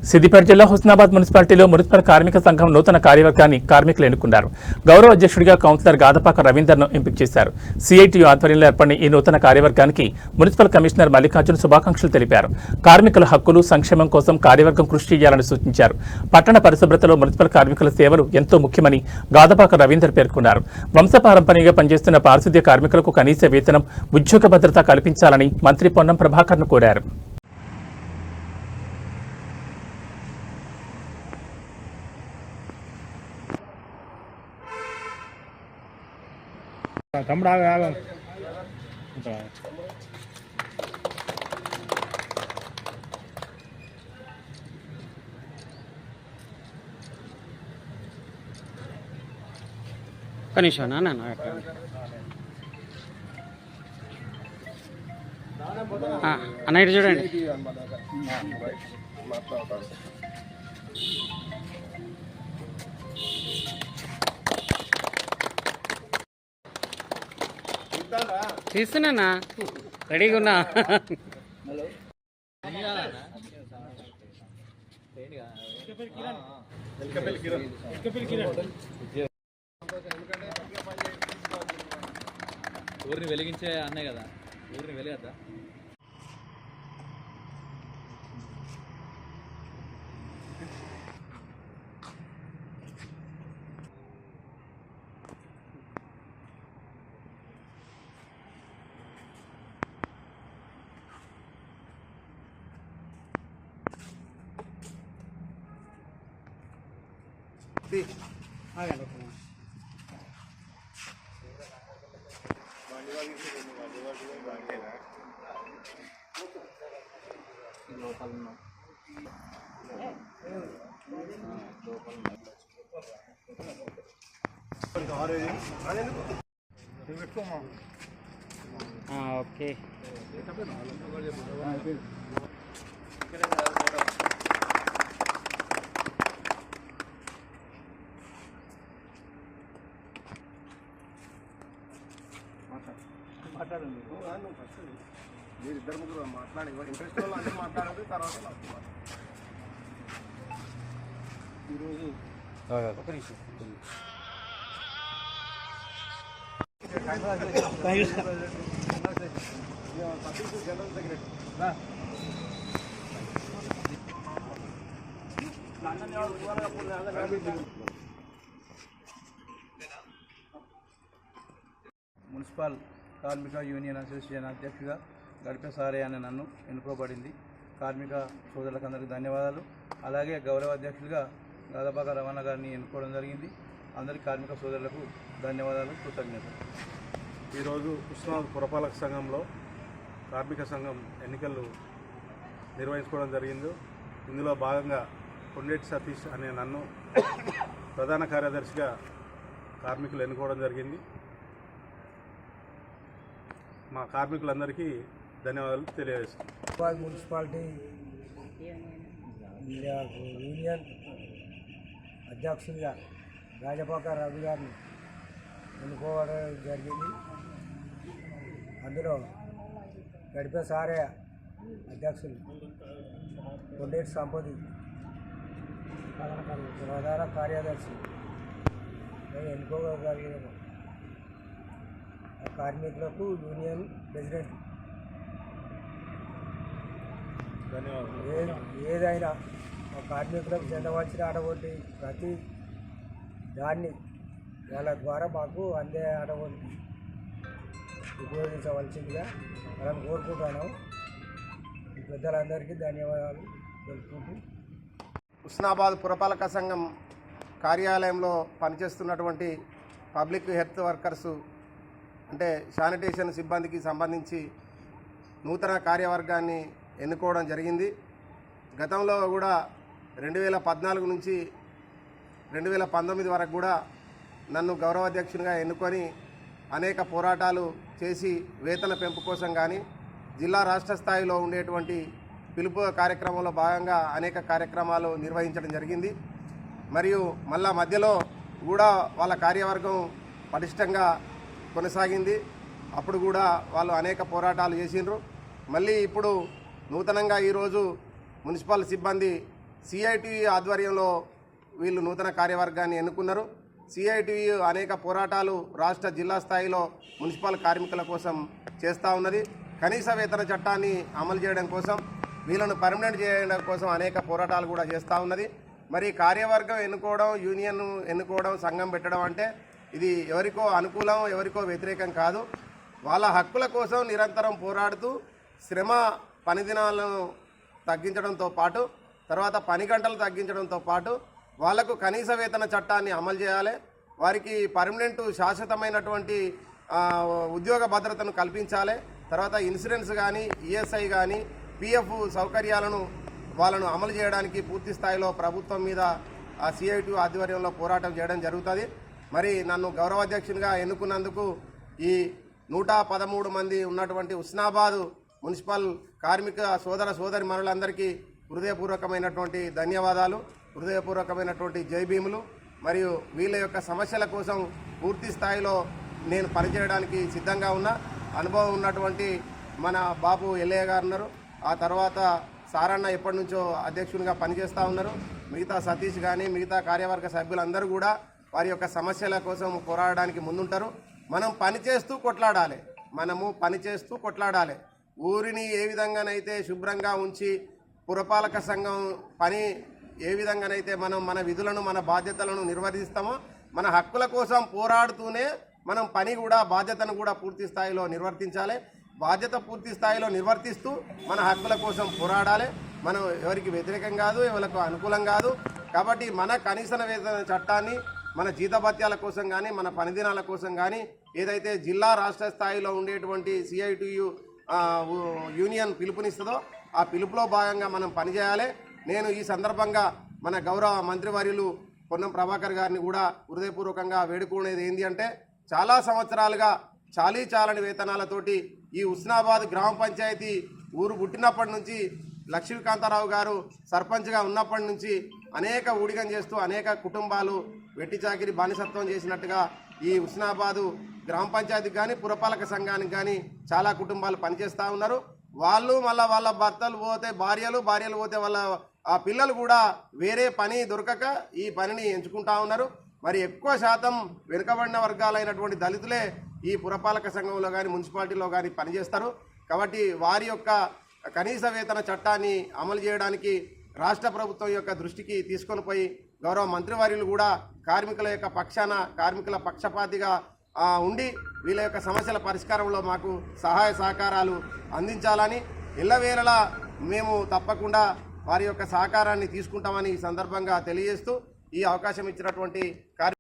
సిద్దిపేట జిల్లా హుస్నాబాద్ మున్సిపాలిటీలో మున్సిపల్ కార్మిక సంఘం నూతన కార్యవర్గాన్ని కార్మికులు ఎన్నుకున్నారు. గౌరవ అధ్యక్షుడిగా కౌన్సిలర్ గాదపాక రవీందర్ను ఎంపిక చేశారు. సిఐటియు ఆధ్వర్యంలో ఏర్పడిన ఈ నూతన కార్యవర్గానికి మున్సిపల్ కమిషనర్ మల్లికార్జున్ శుభాకాంక్షలు తెలిపారు. కార్మికుల హక్కులు సంక్షేమం కోసం కార్యవర్గం కృషి చేయాలని సూచించారు. పట్టణ పరిశుభ్రతలో మున్సిపల్ కార్మికుల సేవలు ఎంతో ముఖ్యమని గాదపాక రవీందర్ పేర్కొన్నారు. వంశపారంపర్యంగా పనిచేస్తున్న పారిశుద్ధ్య కార్మికులకు కనీస వేతనం, ఉద్యోగ భద్రత కల్పించాలని మంత్రి పొన్నం ప్రభాకర్ను కోరారు. తమ్ముడు ఆగు కనీసం అన్న ఇటు చూడండి. తీస్తున్నా రెడీగా ఉన్నా. ఊరిని వెలిగించే అన్నే కదా, ఊరిని వెలిగద్దా. ఓకే మాట్లాడండి. మీరు ఇద్దరు ముగ్గురు మాట్లాడి ఇంట్రెస్ట్ వాళ్ళు అందరూ మాట్లాడండి. తర్వాత ఈరోజు ఒక నిమిషం జనరల్ సెక్రటరీ మున్సిపల్ కార్మిక యూనియన్ అసోసియేషన్ అధ్యక్షుడిగా గడిపే సారే అనే నన్ను ఎన్నుకోబడింది. కార్మిక సోదరులకు అందరికీ ధన్యవాదాలు. అలాగే గౌరవ అధ్యక్షుడిగా గాదపాక రవాణా గారిని ఎన్నుకోవడం జరిగింది. అందరికీ కార్మిక సోదరులకు ధన్యవాదాలు, కృతజ్ఞతలు. ఈరోజు హుస్నాబాద్ పురపాలక సంఘంలో కార్మిక సంఘం ఎన్నికలు నిర్వహించుకోవడం జరిగింది. ఇందులో భాగంగా కొండేటి సతీష్ అనే నన్ను ప్రధాన కార్యదర్శిగా కార్మికులు ఎన్నుకోవడం జరిగింది. మా కార్మికులందరికీ ధన్యవాదాలు తెలియజేస్తున్నాం. మున్సిపాలిటీ యూనియన్ అధ్యక్షుడిగా గాదపాక రవి గారిని ఎన్నుకోవడం జరిగింది. అందులో గడిపే సారే అధ్యక్షులు కొండేటి సంపతి ప్రధాన కార్యదర్శి ఎన్నుకోగలిగిన కార్మికులకు యూనియన్ ప్రెసిడెంట్ ధన్యవాదాలు. ఏదైనా కార్మికులకు చెందవలసిన అటువంటి ప్రతి దాన్ని వాళ్ళ ద్వారా మాకు అందే అటువంటి ఉపయోగించవలసిందిగా మనం కోరుకుంటున్నాం. పెద్దలందరికీ ధన్యవాదాలు తెలుపుకుంటూ హుస్నాబాద్ పురపాలక సంఘం కార్యాలయంలో పనిచేస్తున్నటువంటి పబ్లిక్ హెల్త్ వర్కర్సు అంటే శానిటేషన్ సిబ్బందికి సంబంధించి నూతన కార్యవర్గాన్ని ఎన్నుకోవడం జరిగింది. గతంలో కూడా 2014 నుంచి 2019 వరకు కూడా నన్ను గౌరవ అధ్యక్షునిగా ఎన్నుకొని అనేక పోరాటాలు చేసి వేతన పెంపు కోసం కానీ జిల్లా రాష్ట్ర స్థాయిలో ఉండేటువంటి పిలుపు కార్యక్రమంలో భాగంగా అనేక కార్యక్రమాలు నిర్వహించడం జరిగింది. మరియు మళ్ళా మధ్యలో కూడా వాళ్ళ కార్యవర్గం పటిష్టంగా కొనసాగింది. అప్పుడు కూడా వాళ్ళు అనేక పోరాటాలు చేసిండ్రు. మళ్ళీ ఇప్పుడు నూతనంగా ఈరోజు మున్సిపల్ సిబ్బంది సిఐటియు ఆధ్వర్యంలో వీళ్ళు నూతన కార్యవర్గాన్ని ఎన్నుకున్నారు. సిఐటియు అనేక పోరాటాలు రాష్ట్ర జిల్లా స్థాయిలో మున్సిపల్ కార్మికుల కోసం చేస్తూ ఉన్నది. కనీస వేతన చట్టాన్ని అమలు చేయడం కోసం, వీళ్ళను పర్మనెంట్ చేయడం కోసం అనేక పోరాటాలు కూడా చేస్తూ ఉన్నది. మరి కార్యవర్గం ఎన్నుకోవడం, యూనియన్ ఎన్నుకోవడం, సంఘం పెట్టడం అంటే ఇది ఎవరికో అనుకూలం, ఎవరికో వ్యతిరేకం కాదు. వాళ్ళ హక్కుల కోసం నిరంతరం పోరాడుతూ శ్రమ, పని దినాలను తగ్గించడంతో పాటు, తర్వాత పని గంటలు తగ్గించడంతో పాటు వాళ్లకు కనీస వేతన చట్టాన్ని అమలు చేయాలి. వారికి పర్మనెంట్ శాశ్వతమైనటువంటి ఉద్యోగ భద్రతను కల్పించాలి. తర్వాత ఇన్సూరెన్స్ కానీ, ఈఎస్ఐ కానీ, పిఎఫ్ సౌకర్యాలను వాళ్ళను అమలు చేయడానికి పూర్తి స్థాయిలో ప్రభుత్వం మీద సిఐటి ఆధ్వర్యంలో పోరాటం చేయడం జరుగుతుంది. మరి నన్ను గౌరవాధ్యక్షునిగా ఎన్నుకున్నందుకు ఈ 113 మంది ఉన్నటువంటి హుస్నాబాద్ మున్సిపల్ కార్మిక సోదరి మనులందరికీ హృదయపూర్వకమైనటువంటి ధన్యవాదాలు, హృదయపూర్వకమైనటువంటి జైభీములు. మరియు వీళ్ళ యొక్క సమస్యల కోసం పూర్తి స్థాయిలో నేను పనిచేయడానికి సిద్ధంగా ఉన్నా. అనుభవం ఉన్నటువంటి మన బాపు ఎల్లయ్య గారు ఉన్నారు. ఆ తర్వాత సారన్న ఎప్పటి నుంచో అధ్యక్షునిగా పనిచేస్తూ ఉన్నారు. మిగతా సతీష్ కానీ, మిగతా కార్యవర్గ సభ్యులందరూ కూడా వారి యొక్క సమస్యల కోసం పోరాడడానికి ముందుంటారు. మనం పనిచేస్తూ కొట్లాడాలి. ఊరిని ఏ విధంగానైతే శుభ్రంగా ఉంచి పురపాలక సంఘం పని ఏ విధంగానైతే మనం మన విధులను, మన బాధ్యతలను నిర్వర్తిస్తామో, మన హక్కుల కోసం పోరాడుతూనే మనం పని కూడా, బాధ్యతను కూడా పూర్తి స్థాయిలో నిర్వర్తించాలి. బాధ్యత పూర్తి స్థాయిలో నిర్వర్తిస్తూ మన హక్కుల కోసం పోరాడాలి. మనం ఎవరికి వ్యతిరేకం కాదు, ఎవరికి అనుకూలం కాదు. కాబట్టి మన కనీస వేతన చట్టాన్ని మన జీతభత్యాల కోసం కానీ, మన పనిదినాల కోసం కానీ ఏదైతే జిల్లా, రాష్ట్ర స్థాయిలో ఉండేటువంటి సిఐటియు యూనియన్ పిలుపునిస్తుందో ఆ పిలుపులో భాగంగా మనం పనిచేయాలి. నేను ఈ సందర్భంగా మన గౌరవ మంత్రివర్యులు పొన్నం ప్రభాకర్ గారిని కూడా హృదయపూర్వకంగా వేడుకునేది ఏంటి అంటే, చాలా సంవత్సరాలుగా చాలని వేతనాలతోటి ఈ హుస్నాబాద్ గ్రామ పంచాయతీ ఊరు పుట్టినప్పటి నుంచి, లక్ష్మీకాంతారావు గారు సర్పంచ్గా ఉన్నప్పటి నుంచి అనేక ఊడిగం చేస్తూ అనేక కుటుంబాలు వెట్టి చాకిరి బానిసత్వం చేసినట్టుగా ఈ హుస్నాబాదు గ్రామ పంచాయతీకి కానీ, పురపాలక సంఘానికి కానీ చాలా కుటుంబాలు పనిచేస్తూ ఉన్నారు. వాళ్ళు మళ్ళీ వాళ్ళ భర్తలు పోతే భార్యలు పోతే వాళ్ళ ఆ పిల్లలు కూడా వేరే పని దొరకక ఈ పనిని ఎంచుకుంటా ఉన్నారు. మరి ఎక్కువ శాతం వెనుకబడిన వర్గాలైనటువంటి దళితులే ఈ పురపాలక సంఘంలో కానీ, మున్సిపాలిటీలో కానీ పనిచేస్తారు. కాబట్టి వారి యొక్క కనీస వేతన చట్టాన్ని అమలు చేయడానికి రాష్ట్ర ప్రభుత్వం యొక్క దృష్టికి తీసుకొని పోయి గౌరవ మంత్రివర్యులు కూడా కార్మికుల యొక్క పక్షాన, కార్మికుల పక్షపాతిగా ఉండి వీళ్ళ యొక్క సమస్యల పరిష్కారంలో మాకు సహాయ సహకారాలు అందించాలని, ఎల్లవేళలా మేము తప్పకుండా వారి యొక్క సహకారాన్ని తీసుకుంటామని ఈ సందర్భంగా తెలియజేస్తూ ఈ అవకాశం ఇచ్చినటువంటి